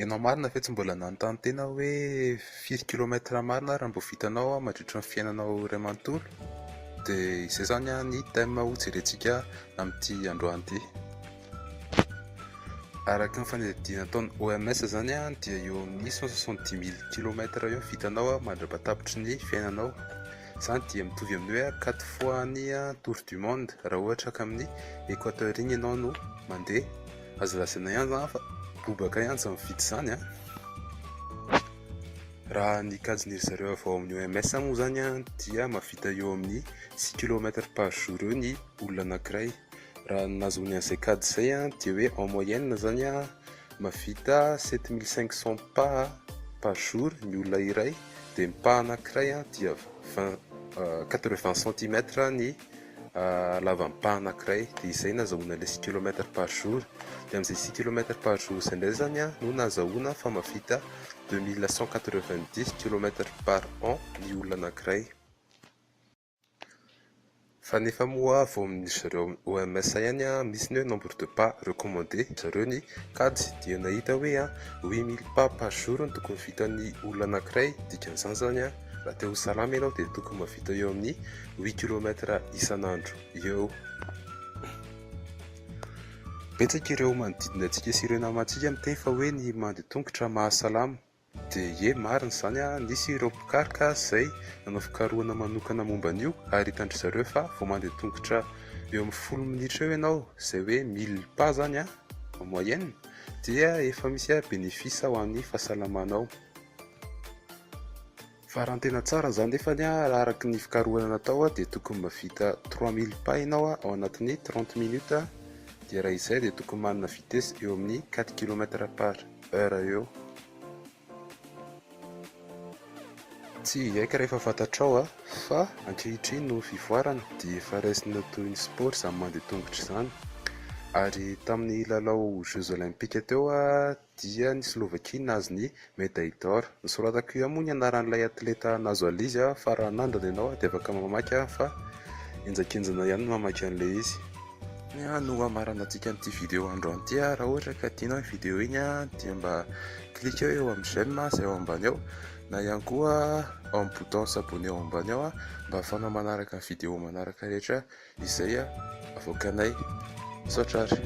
Ianao marina fe tsy mbola nanontany tena hoe firy kilometra marina raha mbo vitanao mandritra ny fiainanao iray manontolo? Dia izay zany ny thème ho jerentsika amin'ity androany ity. Araka ny fanadihadiana ataon'ny OMS zany dia eo amin'ny 170 000 kilometra eo vitanao mandra-patapitry ny fiainanao. Zany dia mitovy amin'ny hoe 4 fois ny tour du monde raha ohatra ka amin'ny équateur iny ianao no mandeha. Azo lazaina ihany zany fa bobaka ihany izany mividy izany raha ny kajin'iry zareo avao amin'ny OMS moa zany dia mahavita eo amin'ny 6 km par jour eo ny olona anankiray. Raha nahazoany an'izay kajy izay dia hoe en moyenne zany mahavita 7500 pas par jour ny olona iray, dia ny pas anankiray dia 80 cm ny lavan'ny pas anankiray, dia izay nahazoana ilay 6 km par jour. Dia amin'izay 6 km par jour izay indray zany no nahazoana fa mahavita 2190 km par an ny olona anankiray. Fa nefa moa vao amin'ny zareo OMS ihany misy ny hoe nombre de pas recommandé zareo ny kajy, dia nahita hoe 8000 pas par jour no tokony vitan'ny olona anankiray. Dikan'izany zany raha te ho salama ianao dia tokony mahavita eo amin'ny 8 km isan'andro eo. Betsaka ireo manodidina antsika sy ireo namantsika miteny fa hoe ny mandeha tongotra mahasalama, dia marina zany nisy ireo mpikaroka izay nanao fikarohana manokana momba an'io ary hitandry zareo fa vao mandeha tongotra eo amin'ny 10 minitra eo ianao, izay hoe 1000 pas zany en moyenne, dia efa misy bénéfice ho amin'ny fahasalamanao. Fa raha ny tena tsara zany nefa araka ny fikarohana natao dia tokony mahavita 3000 pas ianao ao anatin'ny 30 minutes, dia raha izay dia tokony manana vitesse eo amin'ny 4 km par heure eo. Tsy haika rehefa fantatrao fa ankehitriny no fivoarana dia efa raisina toy ny sport izany mandeha tongotra izany. Ary tamin'ny lalao Jeux Olympiques teo dia ny Slovaquie nahazo ny médaille d'or. Nisoratako io moa ny anaran'ilay atleta nahazo an'ilay izy fa raha nandrana ianao dia afaka mamaky fa enjakenjana ihany no mamaky an'ilay izy. No hamarana antsika n'ity vidéo androany ity. Raha ohatra ka tianao ny vidéo iny dia mba klika eo amin'ny j'aime izay ao ambany ao, na ihany koa ao amin'ny bouton s'abonner ao ambany ao mba ahafahanao manaraka ny vidéo manaraka rehetra izay avoakanay. Misaotra ary.